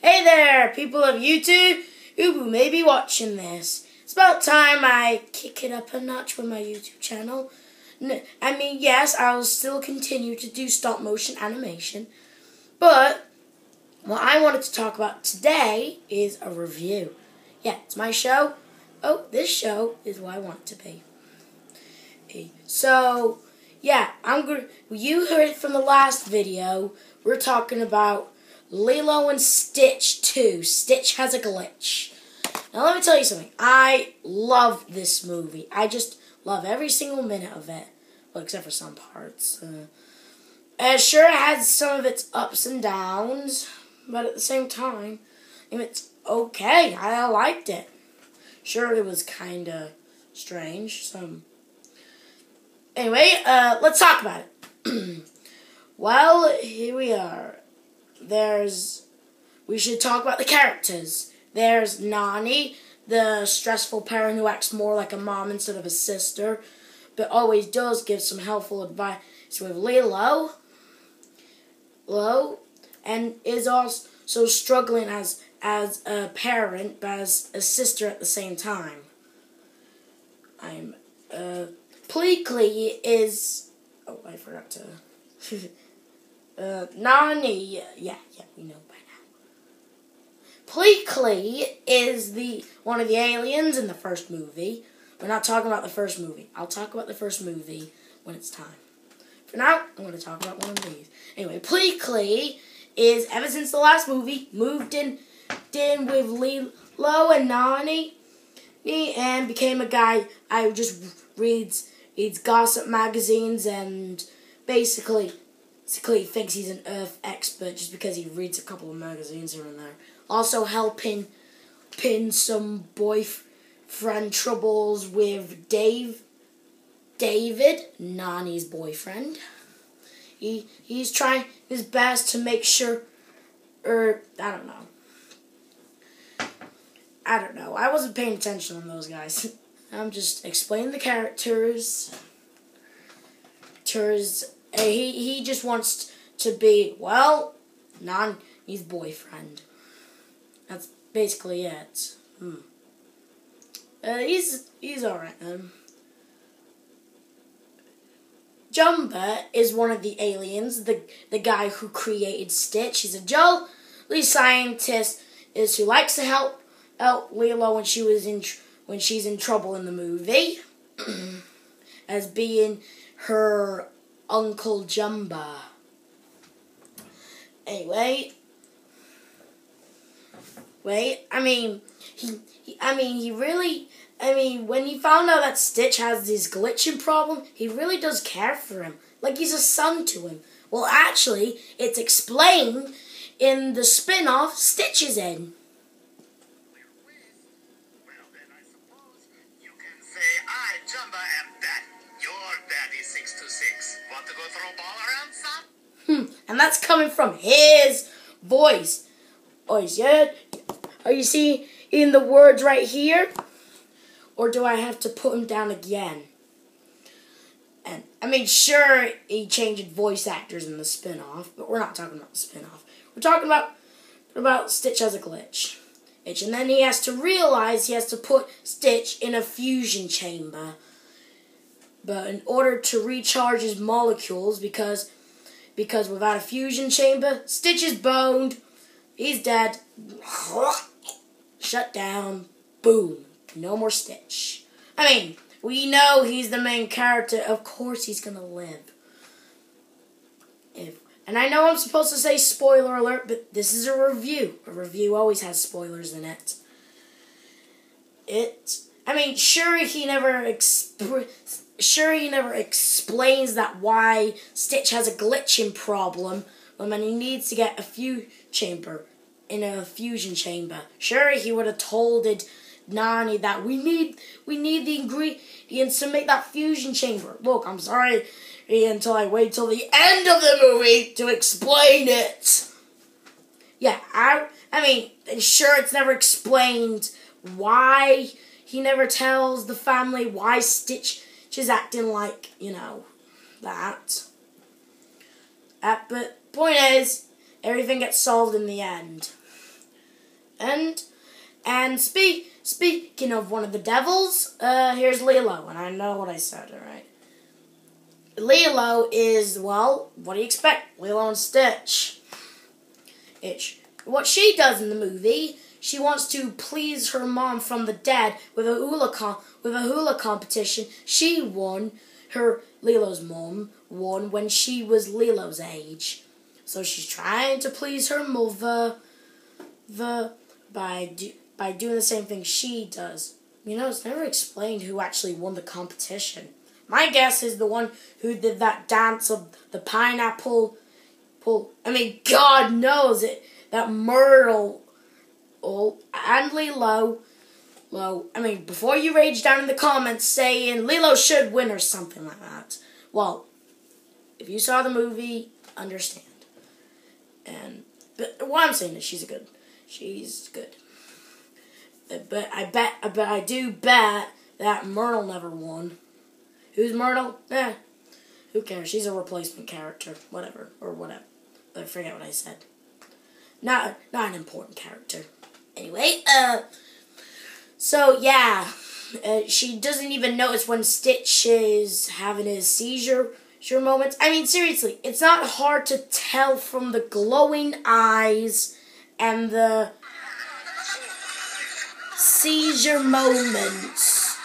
Hey there, people of YouTube who may be watching this. It's about time I kick it up a notch with my YouTube channel. Yes, I'll still continue to do stop motion animation, but what I wanted to talk about today is a review. Yeah, it's my show. Oh, this show is what I want it to be. So, yeah, you heard it from the last video. We're talking about Lilo and Stitch 2. Stitch Has a Glitch. Now, let me tell you something. I love this movie. I just love every single minute of it. Well, except for some parts. Sure, it has some of its ups and downs, but at the same time, it's okay. I liked it. Sure, it was kind of strange. Anyway, let's talk about it. Well, here we are. We should talk about the characters. There's Nani, the stressful parent who acts more like a mom instead of a sister, but always does give some helpful advice with Lilo, and is also struggling as a parent, but as a sister at the same time. Pleakley is... Oh, I forgot to... Nani... Yeah, we know by now. Pleakley is one of the aliens in the first movie. We're not talking about the first movie. I'll talk about the first movie when it's time. For now, I'm going to talk about one of these. Anyway, Pleakley is, ever since the last movie, moved in with Lilo and Nani, and became a guy who just reads gossip magazines and basically thinks he's an Earth expert just because he reads a couple of magazines here and there. Also helping pin some boyfriend troubles with David, Nani's boyfriend. He's trying his best to make sure, I don't know. I wasn't paying attention on those guys. I'm just explaining the characters. He just wants to be, well, Nani's boyfriend. That's basically it. He's alright then. Jumba is one of the aliens, the guy who created Stitch. He's a jolly scientist who likes to help out Lilo when she's in trouble in the movie, as being her Uncle Jumba. Anyway, when he found out that Stitch has this glitching problem, he really does care for him, like he's a son to him. Well, actually, it's explained in the spin-off Stitch is in. Jumba am that. Your daddy 626. Want to go throw a ball around, son? And that's coming from his voice. Oh, yeah? Are you seeing the words right here? Or do I have to put him down again? And sure, he changed voice actors in the spin-off, but we're not talking about the spin-off. We're talking about Stitch Has a Glitch. And then he has to realize he has to put Stitch in a fusion chamber. But in order to recharge his molecules, because without a fusion chamber, Stitch is boned, he's dead, shut down, boom, no more Stitch. We know he's the main character, of course he's gonna live. And I know I'm supposed to say spoiler alert, but this is a review. A review always has spoilers in it. Sure he never explains that why Stitch has a glitching problem when he needs to get a fusion chamber in a fusion chamber. Sure, he would have told Nani that we need the ingredients to make that fusion chamber. Look, I'm sorry until I wait till the end of the movie to explain it. Yeah, sure, it's never explained why he never tells the family why Stitch is acting like, that. But point is, everything gets solved in the end. And speaking of one of the devils, here's Lilo, and I know what I said, alright? Lilo is, well, what do you expect? Lilo and Stitch. What she does in the movie, she wants to please her mom from the dead with a hula competition. She won. Lilo's mom won when she was Lilo's age. So she's trying to please her mother by doing the same thing she does. You know, it's never explained who actually won the competition. My guess is the one who did that dance of the pineapple. God knows it. That Myrtle and Lilo. Before you rage down in the comments saying Lilo should win or something like that. Well, if you saw the movie, understand. But what I'm saying is she's good. But I do bet that Myrtle never won. Who's Myrtle? Who cares? She's a replacement character. Whatever. I forget what I said. Not an important character. Anyway, so yeah, she doesn't even notice when Stitch is having his seizure moments. I mean, seriously, it's not hard to tell from the glowing eyes and the seizure moments.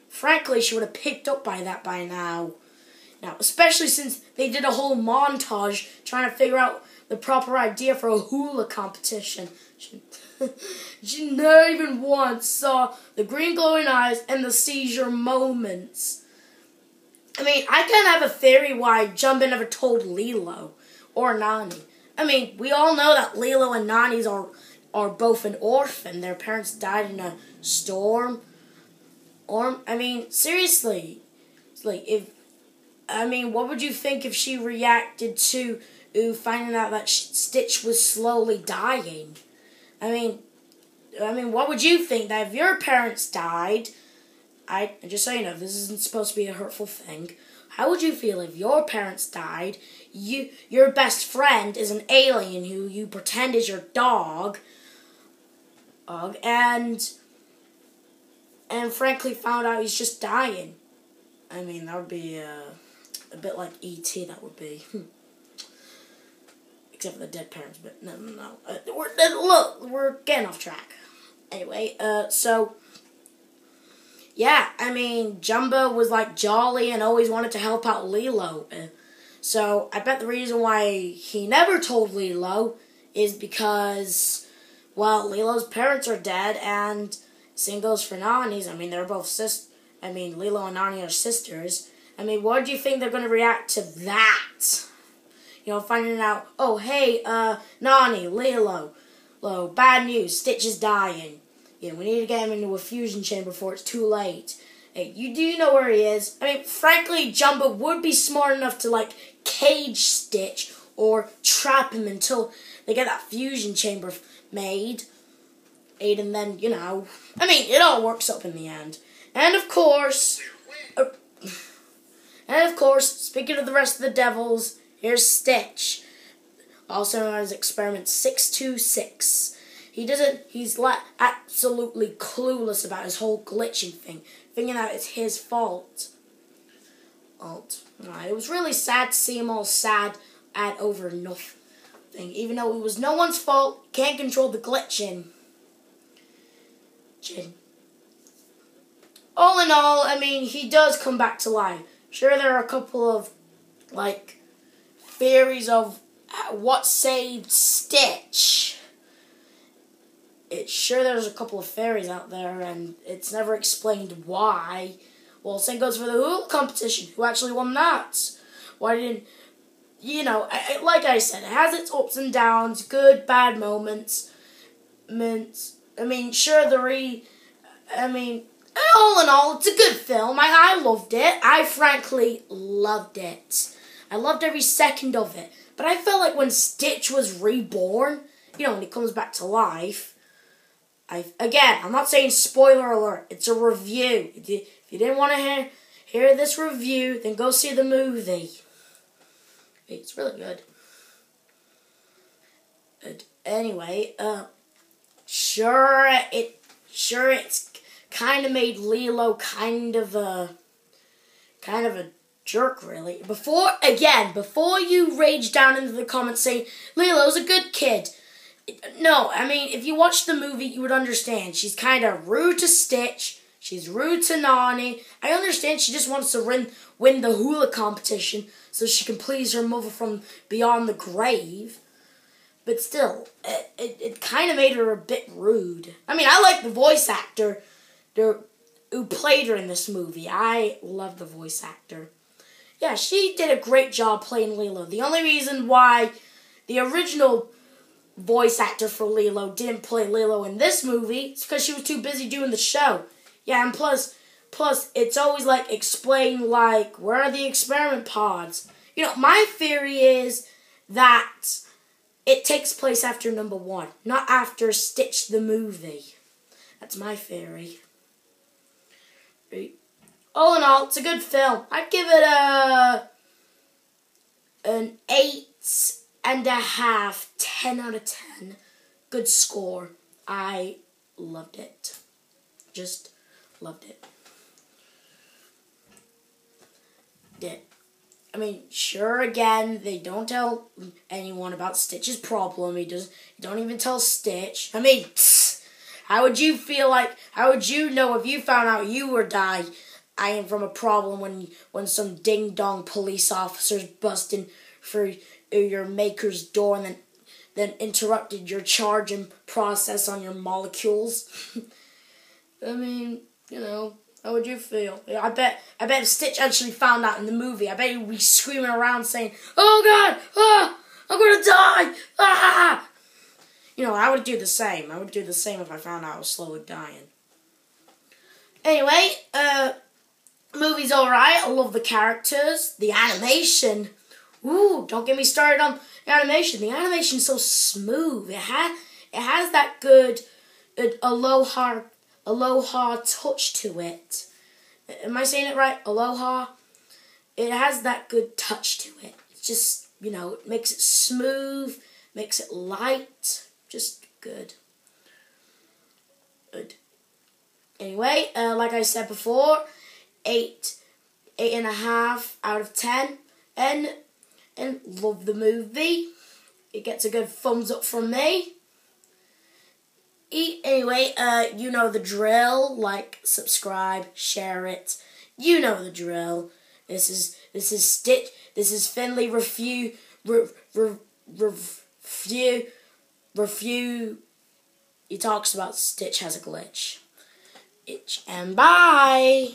Frankly, she would have picked up by that by now. Especially since they did a whole montage trying to figure out the proper idea for a hula competition. She never even once saw the green glowing eyes and the seizure moments. I mean, I kind of have a theory why Jumba never told Lilo or Nani. I mean, we all know that Lilo and Nani's are both an orphan. Their parents died in a storm. Seriously. It's like, what would you think if she reacted to finding out that Stitch was slowly dying? What would you think? That if your parents died, just so you know, this isn't supposed to be a hurtful thing. How would you feel if your parents died, your best friend is an alien who you pretend is your dog, and frankly found out he's just dying? That would be a bit like E.T., that would be. Except for the dead parents, but no. We're getting off track. Anyway, yeah, Jumba was jolly and always wanted to help out Lilo. So I bet the reason why he never told Lilo is because, well, Lilo's parents are dead, and same goes for Nani's. They're both Lilo and Nani are sisters. What do you think they're going to react to that? Finding out, oh, hey, Nani, Lilo, bad news, Stitch is dying. We need to get him into a fusion chamber before it's too late. Hey, you know where he is. Frankly, Jumba would be smart enough to, cage Stitch or trap him until they get that fusion chamber made. And then, it all works up in the end. And of course, speaking of the rest of the devils, here's Stitch, also known as Experiment 626. He's absolutely clueless about his whole glitching thing, thinking that it's his fault. It was really sad to see him all sad over nothing, even though it was no one's fault. Can't control the glitching. All in all, he does come back to life. Sure, there are a couple of, theories of what saved Stitch. There's a couple of theories out there, and it's never explained why. Well, same goes for the hula competition. Who actually won that? Why didn't... like I said, it has its ups and downs, good, bad moments. All in all, it's a good film. I loved it. I frankly loved it. I loved every second of it. But I felt like when Stitch was reborn, when he comes back to life, I'm not saying spoiler alert, it's a review. If you didn't want to hear this review, then go see the movie. It's really good. Anyway, Sure, it's kind of made Lilo kind of a jerk, really. Before you rage down into the comments saying Lilo's a good kid. No, I mean, if you watch the movie, you would understand. She's kind of rude to Stitch. She's rude to Nani. I understand she just wants to win the hula competition so she can please her mother from beyond the grave. But still, it kind of made her a bit rude. I mean, I like the voice actor who played her in this movie. I love the voice actor. Yeah, she did a great job playing Lilo. The only reason why the original voice actor for Lilo didn't play Lilo in this movie is because she was too busy doing the show. Yeah, and plus, it's always like explain like, where are the experiment pods? You know, my theory is that it takes place after number 1, not after Stitch the movie. That's my theory. All in all, it's a good film. I'd give it an 8.5, 10 out of 10. Good score. I loved it. Just loved it. I mean, sure, again, they don't tell anyone about Stitch's problem. He don't even tell Stitch. I mean, how would you know if you found out you were dying from a problem when some ding-dong police officers bust in for your maker's door and then interrupted your charging process on your molecules? I mean, you know, how would you feel? I bet if Stitch actually found out in the movie, I bet he'd be screaming around saying, "Oh God, I'm gonna die!" Ah! You know, I would do the same. I would do the same if I found out I was slowly dying. Anyway, movie's alright. I love the characters, the animation. Ooh, don't get me started on the animation. The animation's so smooth. It has that good aloha touch to it. Am I saying it right? Aloha? It has that good touch to it. It's just, you know, it makes it smooth, makes it light. Just good. Good. Anyway, like I said before, 8.5 out of 10. And love the movie. It gets a good thumbs up from me. Anyway, you know the drill. Like, subscribe, share it. You know the drill. This is Stitch. This is Finley review. He talks about Stitch has a glitch. And bye.